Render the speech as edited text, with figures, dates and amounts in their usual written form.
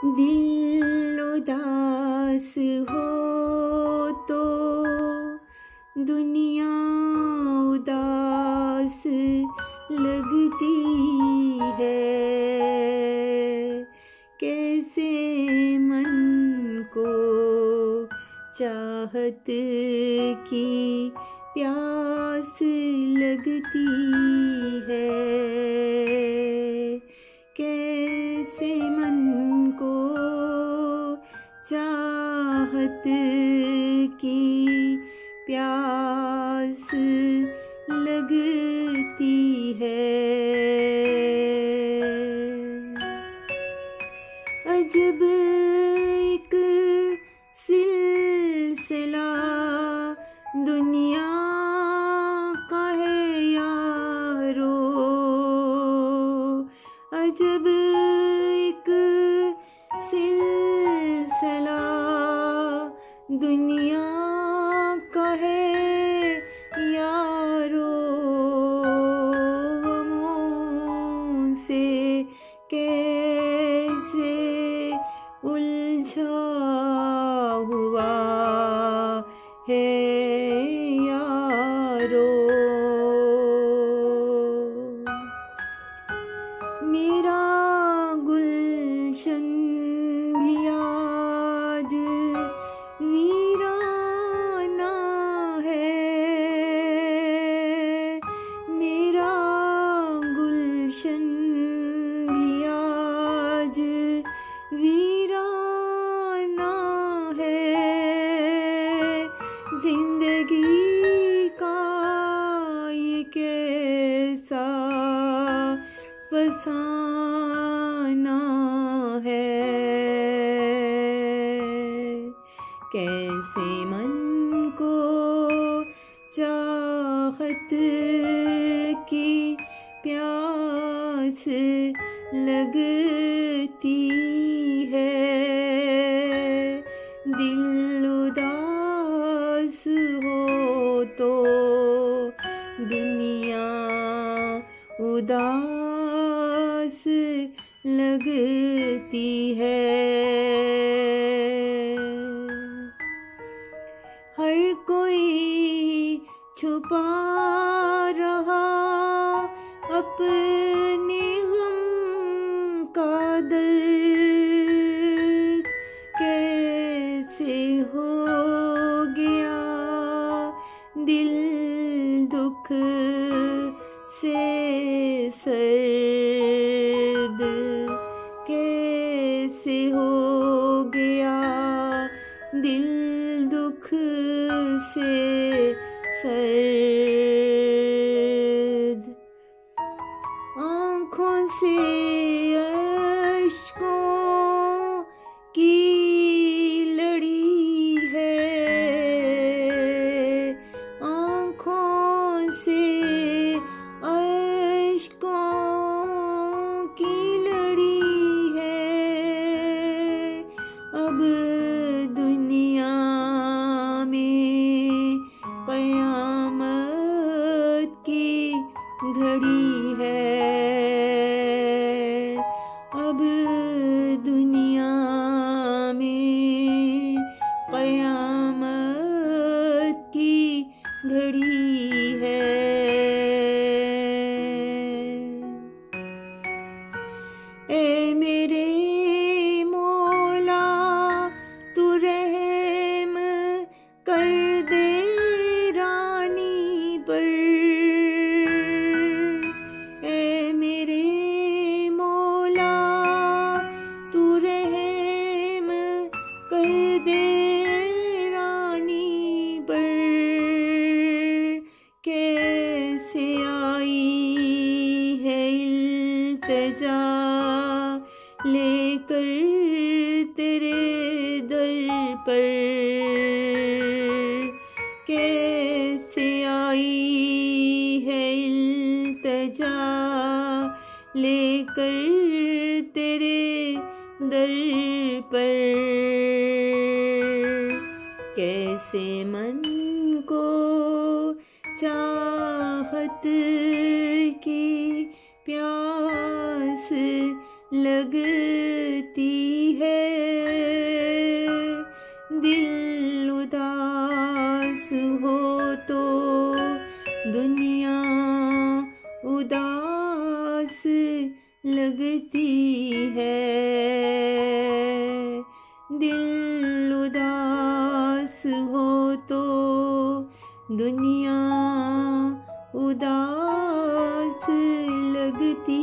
दिल उदास हो तो दुनिया उदास लगती है। कैसे मन को चाहत की प्यास लगती है। कैसे मन को चाहत की प्यास लगती है। अजब एक सिलसिला दुनिया का है यारो। अजब एक सिलसिला दुनिया का है यारो। गमों से कैसे उलझा हुआ है यारो। मेरा गुलशन भी आज वीराना है। मेरा गुलशन भी आज वीराना है। जिंदगी का ये कैसा फसाना है। कैसे मन को चाहत की प्यास लगती है। दिल उदास हो तो दुनिया उदास लगती है। हर कोई छुपा रहा अपने गम का दर्द। कैसे हो गया दिल दुख से सर्द। कैसे हो गया दिल दुख से सर्द। आँखों से अश्कों की लड़ी है। आँखों से अश्कों की लड़ी है। अब दुनिया में क़यामत की घड़ी है। अब दुनिया में क़यामत की घड़ी है। ए मेरे मौला तू रहम कर दे रानी पर। ए मेरे मौला तू रहम कर दे रानी पर। कैसे आई है इल्तिजा लेकर तेरे दर पर। कैसे आई है इल्तिजा लेकर तेरे दर पर। कैसे मन को चाहत की प्यास लगती है। उदास लगती है। दिल उदास हो तो दुनिया उदास लगती